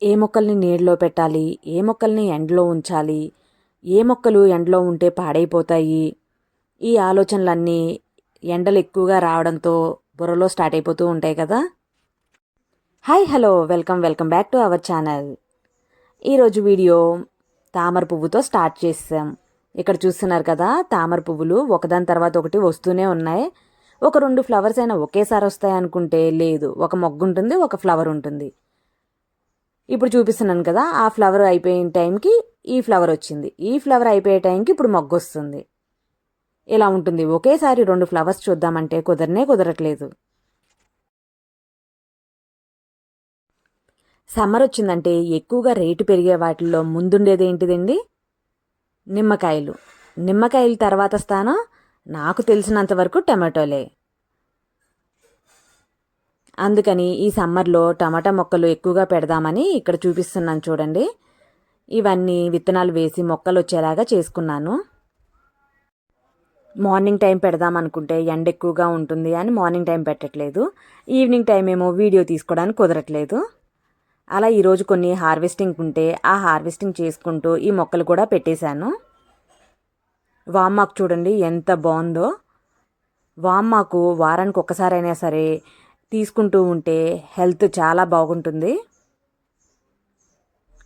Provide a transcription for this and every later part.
ఏ మొక్కల్ని నీడలో పెట్టాలి, ఏ మొక్కల్ని ఎండలో ఉంచాలి, ఏ మొక్కలు ఎండలో ఉంటే పాడైపోతాయి, ఈ ఆలోచనలన్నీ ఎండలు ఎక్కువగా రావడంతో బుర్రలో స్టార్ట్ అయిపోతూ ఉంటాయి కదా. Hi hello welcome back to our channel. ఈరోజు వీడియో తామర పువ్వుతో స్టార్ట్ చేసాం. ఇక్కడ చూస్తున్నారు కదా, తామర పువ్వులు ఒకదాని తర్వాత ఒకటి వస్తూనే ఉన్నాయి. ఒక 2 ఫ్లవర్స్ అయినా ఒకేసారి వస్తాయి అనుకుంటే లేదు, ఒక మొగ్గు ఉంటుంది, ఒక ఫ్లవర్ ఉంటుంది. ఇప్పుడు చూపిస్తున్నాను కదా, ఆ ఫ్లవర్ అయిపోయిన టైంకి ఈ ఫ్లవర్ వచ్చింది, ఈ ఫ్లవర్ అయిపోయే టైంకి ఇప్పుడు మొగ్గు వస్తుంది. ఇలా ఉంటుంది. ఒకేసారి 2 ఫ్లవర్స్ చూద్దామంటే కుదరట్లేదు. సమ్మర్ వచ్చిందంటే ఎక్కువగా రేటు పెరిగే వాటిల్లో ముందుండేది ఏంటిదండి? నిమ్మకాయలు. నిమ్మకాయల తర్వాత స్థానం నాకు తెలిసినంత వరకు టమాటోలే. అందుకని ఈ సమ్మర్లో టమాటా మొక్కలు ఎక్కువగా పెడదామని ఇక్కడ చూపిస్తున్నాను చూడండి. ఇవన్నీ విత్తనాలు వేసి మొక్కలు వచ్చేలాగా చేసుకున్నాను. మార్నింగ్ టైం పెడదామనుకుంటే ఎండ ఎక్కువగా ఉంటుంది అని మార్నింగ్ టైం పెట్టట్లేదు. ఈవినింగ్ టైం ఏమో వీడియో తీసుకోవడానికి కుదరట్లేదు. అలా ఈరోజు కొన్ని హార్వెస్టింగ్ ఉంటే ఆ హార్వెస్టింగ్ చేసుకుంటూ ఈ మొక్కలు కూడా పెట్టేశాను. వామ్మాకు చూడండి ఎంత బాగుందో. వామ్మాకు వారానికి ఒక్కసారైనా సరే తీసుకుంటూ ఉంటే హెల్త్ చాలా బాగుంటుంది.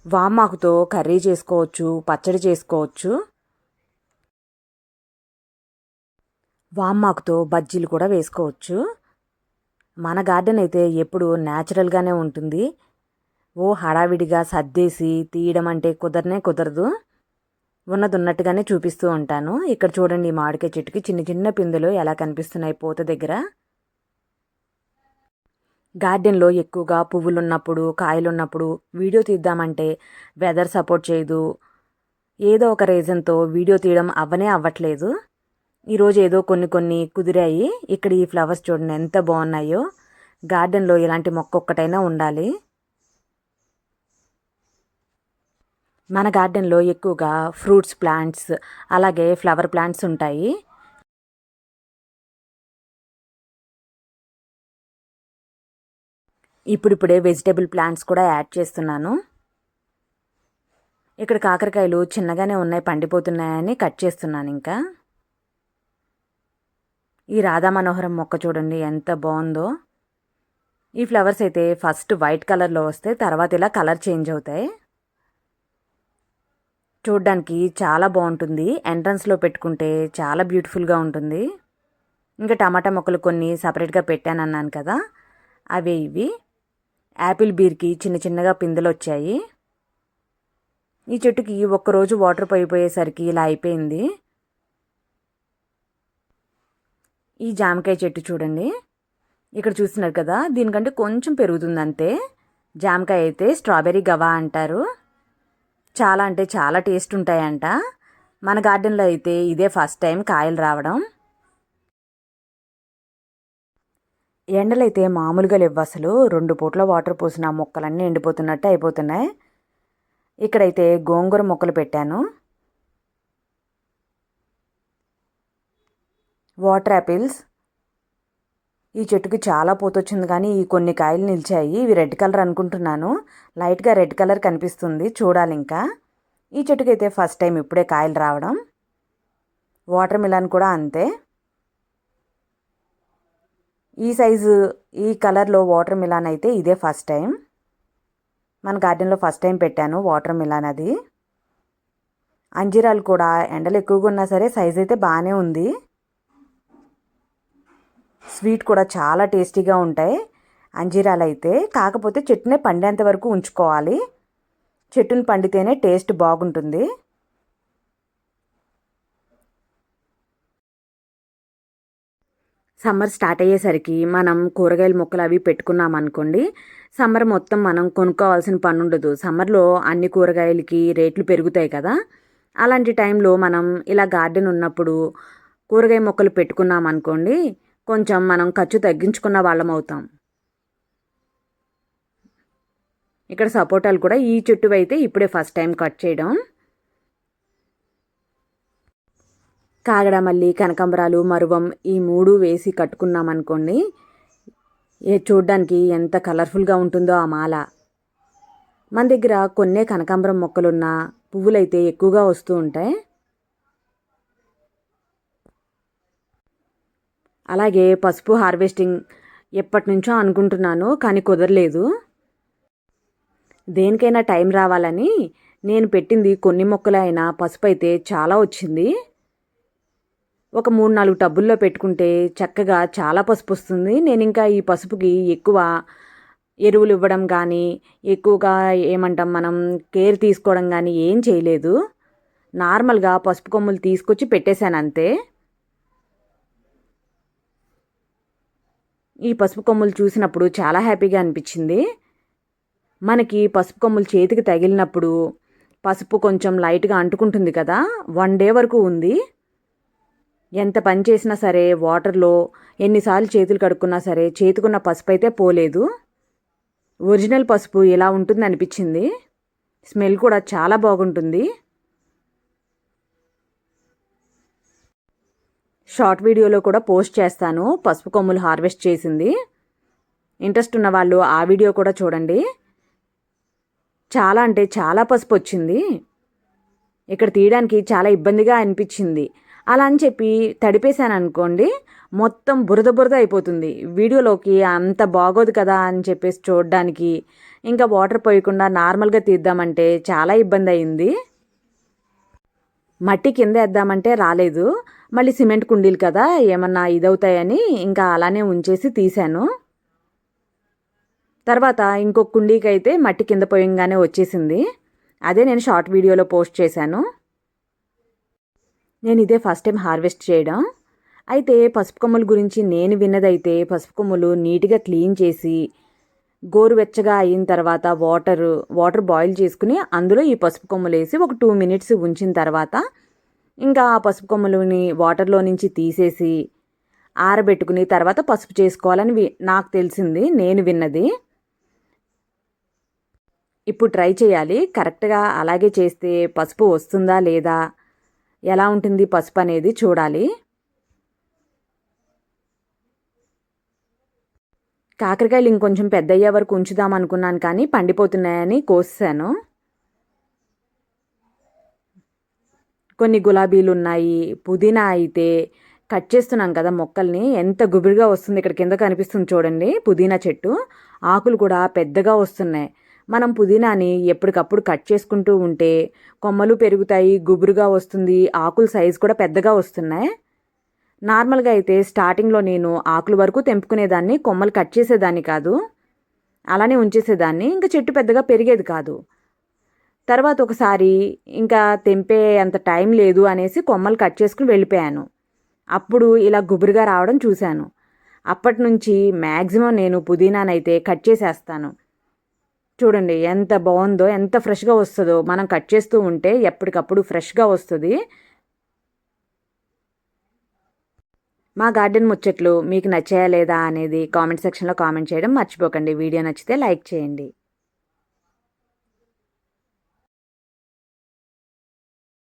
వామ్మాకుతో కర్రీ చేసుకోవచ్చు, పచ్చడి చేసుకోవచ్చు. వామ్మాకుతో బజ్జీలు కూడా వేసుకోవచ్చు. మన గార్డెన్ అయితే ఎప్పుడు న్యాచురల్గానే ఉంటుంది. హడావిడిగా సర్దేసి తీయడం అంటే కుదరదు. ఉన్నట్టుగానే చూపిస్తూ ఉంటాను. ఇక్కడ చూడండి, మామిడికాయ చెట్టుకి చిన్న చిన్న పిందెలు ఎలా కనిపిస్తున్నాయి పూత దగ్గర. గార్డెన్లో ఎక్కువగా పువ్వులు ఉన్నప్పుడు, కాయలు ఉన్నప్పుడు వీడియో తీద్దామంటే వెదర్ సపోర్ట్ చేయదు. ఏదో ఒక రీజన్తో వీడియో తీయడం అవ్వట్లేదు. ఈరోజు ఏదో కొన్ని కుదిరాయి. ఇక్కడ ఈ ఫ్లవర్స్ చూడండి ఎంత బాగున్నాయో. గార్డెన్లో ఇలాంటి మొక్క ఒక్కటైనా ఉండాలి. మన గార్డెన్లో ఎక్కువగా ఫ్రూట్స్ ప్లాంట్స్ అలాగే ఫ్లవర్ ప్లాంట్స్ ఉంటాయి. ఇప్పుడిప్పుడే వెజిటేబుల్ ప్లాంట్స్ కూడా యాడ్ చేస్తున్నాను. ఇక్కడ కాకరకాయలు చిన్నగానే ఉన్నాయి, పండిపోతున్నాయని కట్ చేస్తున్నాను. ఇంకా ఈ రాధా మనోహరం మొక్క చూడండి ఎంత బాగుందో. ఈ ఫ్లవర్స్ అయితే ఫస్ట్ వైట్ కలర్లో వస్తే తర్వాత ఇలా కలర్ చేంజ్ అవుతాయి. చూడ్డానికి చాలా బాగుంటుంది. ఎంట్రన్స్లో పెట్టుకుంటే చాలా బ్యూటిఫుల్గా ఉంటుంది. ఇంకా టమాటా మొక్కలు కొన్ని సపరేట్గా పెట్టానన్నాను కదా, అవే ఇవి. యాపిల్ బీర్కి చిన్నగా పిందెలు వచ్చాయి. ఈ చెట్టుకి ఒక్కరోజు వాటర్ పోయిపోయేసరికి ఇలా అయిపోయింది. ఈ జామకాయ చెట్టు చూడండి, ఇక్కడ చూస్తున్నారు కదా, దీనికంటే కొంచెం పెరుగుతుంది అంతే. జామకాయ అయితే స్ట్రాబెర్రీ గవా అంటారు. చాలా అంటే చాలా టేస్ట్ ఉంటాయంట. మన గార్డెన్లో అయితే ఇదే ఫస్ట్ టైం కాయలు రావడం. ఎండలైతే మామూలుగా లేవు అసలు. 2 పూట్ల వాటర్ పోసిన మొక్కలన్నీ ఎండిపోతున్నట్టు అయిపోతున్నాయి. ఇక్కడైతే గోంగూర మొక్కలు పెట్టాను. Water apples. ఈ చెట్టుకి చాలా పూత వచ్చింది కానీ ఈ కొన్ని కాయలు నిలిచాయి. ఇవి రెడ్ కలర్ అనుకుంటున్నాను, లైట్గా రెడ్ కలర్ కనిపిస్తుంది, చూడాలి ఇంకా. ఈ చెట్టుకి అయితే ఫస్ట్ టైం ఇప్పుడే కాయలు రావడం. వాటర్ మిలన్ కూడా అంతే. ఈ సైజు ఈ కలర్లో వాటర్ మిలాన్ అయితే ఇదే ఫస్ట్ టైం. మన గార్డెన్లో ఫస్ట్ టైం పెట్టాను వాటర్ మిలాన్. అది అంజీరాలు కూడా ఎండలు ఎక్కువగా ఉన్నా సరే సైజ్ అయితే బాగానే ఉంది. స్వీట్ కూడా చాలా టేస్టీగా ఉంటాయి అంజీరాలు అయితే. కాకపోతే చెట్టునే పండేంత వరకు ఉంచుకోవాలి. చెట్టుని పండితేనే టేస్ట్ బాగుంటుంది. సమ్మర్ స్టార్ట్ అయ్యేసరికి మనం కూరగాయల మొక్కలు అవి పెట్టుకున్నాం అనుకోండి, సమ్మర్ మొత్తం మనం కొనుక్కోవాల్సిన పని ఉండదు. సమ్మర్లో అన్ని కూరగాయలకి రేట్లు పెరుగుతాయి కదా. అలాంటి టైంలో మనం ఇలా గార్డెన్ ఉన్నప్పుడు కూరగాయ మొక్కలు పెట్టుకున్నాం అనుకోండి, కొంచెం మనం ఖర్చు తగ్గించుకున్న వాళ్ళం అవుతాం. ఇక్కడ సపోటాలు కూడా ఈ చెట్టు అయితే ఇప్పుడే ఫస్ట్ టైం కట్ చేయడం. కాగడామల్లి, కనకాంబరాలు, మరువం ఈ 3 వేసి కట్టుకున్నాం అనుకోండి, చూడ్డానికి ఎంత కలర్ఫుల్గా ఉంటుందో ఆ మాల. మన దగ్గర కొన్నే కనకాంబరం మొక్కలున్న పువ్వులైతే ఎక్కువగా వస్తూ ఉంటాయి. అలాగే పసుపు హార్వెస్టింగ్ ఎప్పటి నుంచో అనుకుంటున్నాను, కానీ కుదరలేదు. దేనికైనా టైం రావాలని నేను పెట్టింది కొన్ని మొక్కలే అయినా పసుపు అయితే చాలా వచ్చింది. ఒక 3-4 టబ్బుల్లో పెట్టుకుంటే చక్కగా చాలా పసుపు వస్తుంది. నేను ఇంకా ఈ పసుపుకి ఎక్కువ ఎరువులు ఇవ్వడం కానీ, ఎక్కువగా ఏమంటాం మనం కేర్ తీసుకోవడం కానీ ఏం చేయలేదు. నార్మల్గా పసుపు కొమ్ములు తీసుకొచ్చి పెట్టేశాను అంతే. ఈ పసుపు కొమ్ములు చూసినప్పుడు చాలా హ్యాపీగా అనిపించింది. మనకి పసుపు కొమ్ములు చేతికి తగిలినప్పుడు పసుపు కొంచెం లైట్గా అంటుకుంటుంది కదా, 1 డే వరకు ఉంది. ఎంత పని చేసినా సరే వాటర్లో ఎన్నిసార్లు చేతులు కడుక్కున్నా సరే చేతికున్న పసుపు అయితే పోలేదు. ఒరిజినల్ పసుపు ఇలా ఉంటుంది అనిపించింది. స్మెల్ కూడా చాలా బాగుంటుంది. షార్ట్ వీడియోలో కూడా పోస్ట్ చేస్తాను పసుపు కొమ్ములు హార్వెస్ట్ చేసింది. ఇంట్రెస్ట్ ఉన్న వాళ్ళు ఆ వీడియో కూడా చూడండి. చాలా అంటే చాలా పసుపు వచ్చింది. ఇక్కడ తీయడానికి చాలా ఇబ్బందిగా అనిపించింది. అలా అని చెప్పి తడిపేశాను అనుకోండి, మొత్తం బురద బురద అయిపోతుంది. వీడియోలోకి అంత బాగోదు కదా అని చెప్పేసి చూడడానికి ఇంకా వాటర్ పోయకుండా నార్మల్గా తీద్దామంటే చాలా ఇబ్బంది అయింది. మట్టి కింద వేద్దామంటే రాలేదు. మళ్ళీ సిమెంట్ కుండీలు కదా ఏమన్నా ఇదవుతాయని ఇంకా అలానే ఉంచేసి తీశాను. తర్వాత ఇంకొక కుండీకి అయితే మట్టి కింద పోయంగానే వచ్చేసింది. అదే నేను షార్ట్ వీడియోలో పోస్ట్ చేశాను. నేను ఇదే ఫస్ట్ టైం హార్వెస్ట్ చేయడం. అయితే పసుపు కొమ్ముల గురించి నేను విన్నదైతే పసుపు కొమ్ములు నీట్గా క్లీన్ చేసి గోరువెచ్చగా అయిన తర్వాత వాటర్ బాయిల్ చేసుకుని అందులో ఈ పసుపు కొమ్ములు వేసి ఒక 2 మినిట్స్ ఉంచిన తర్వాత ఇంకా ఆ పసుపు కొమ్ములని వాటర్లో నుంచి తీసేసి ఆరబెట్టుకుని తర్వాత పసుపు చేసుకోవాలని నాకు తెలిసింది, నేను విన్నది. ఇప్పుడు ట్రై చేయాలి. కరెక్ట్గా అలాగే చేస్తే పసుపు వస్తుందా లేదా, ఎలా ఉంటుంది పసుపు అనేది చూడాలి. కాకరకాయలు ఇంకొంచెం పెద్ద అయ్యే వరకు ఉంచుదాం అనుకున్నాను, కానీ పండిపోతున్నాయని కోసాను. కొన్ని గులాబీలు ఉన్నాయి. పుదీనా అయితే కట్ చేస్తున్నాం కదా మొక్కల్ని, ఎంత గుబురుగా వస్తుంది. ఇక్కడ కింద కనిపిస్తుంది చూడండి పుదీనా చెట్టు. ఆకులు కూడా పెద్దగా వస్తున్నాయి. మనం పుదీనాని ఎప్పటికప్పుడు కట్ చేసుకుంటూ ఉంటే కొమ్మలు పెరుగుతాయి, గుబురుగా వస్తుంది, ఆకుల సైజు కూడా పెద్దగా వస్తున్నాయి. నార్మల్గా అయితే స్టార్టింగ్లో నేను ఆకుల వరకు తెంపుకునేదాన్ని, కొమ్మలు కట్ చేసేదాన్ని కాదు, అలానే ఉంచేసేదాన్ని. ఇంకా చెట్టు పెద్దగా పెరిగేది కాదు. తర్వాత ఒకసారి ఇంకా తెంపే అంత టైం లేదు అనేసి కొమ్మలు కట్ చేసుకుని వెళ్ళిపోయాను. అప్పుడు ఇలా గుబురుగా రావడం చూశాను. అప్పటి నుంచి మ్యాక్సిమం నేను పుదీనానైతే కట్ చేసేస్తాను. చూడండి ఎంత బాగుందో, ఎంత ఫ్రెష్గా వస్తుందో. మనం కట్ చేస్తూ ఉంటే ఎప్పటికప్పుడు ఫ్రెష్గా వస్తుంది. మా గార్డెన్ ముచ్చట్లు మీకు నచ్చాయా లేదా అనేది కామెంట్ సెక్షన్లో కామెంట్ చేయడం మర్చిపోకండి. వీడియో నచ్చితే లైక్ చేయండి.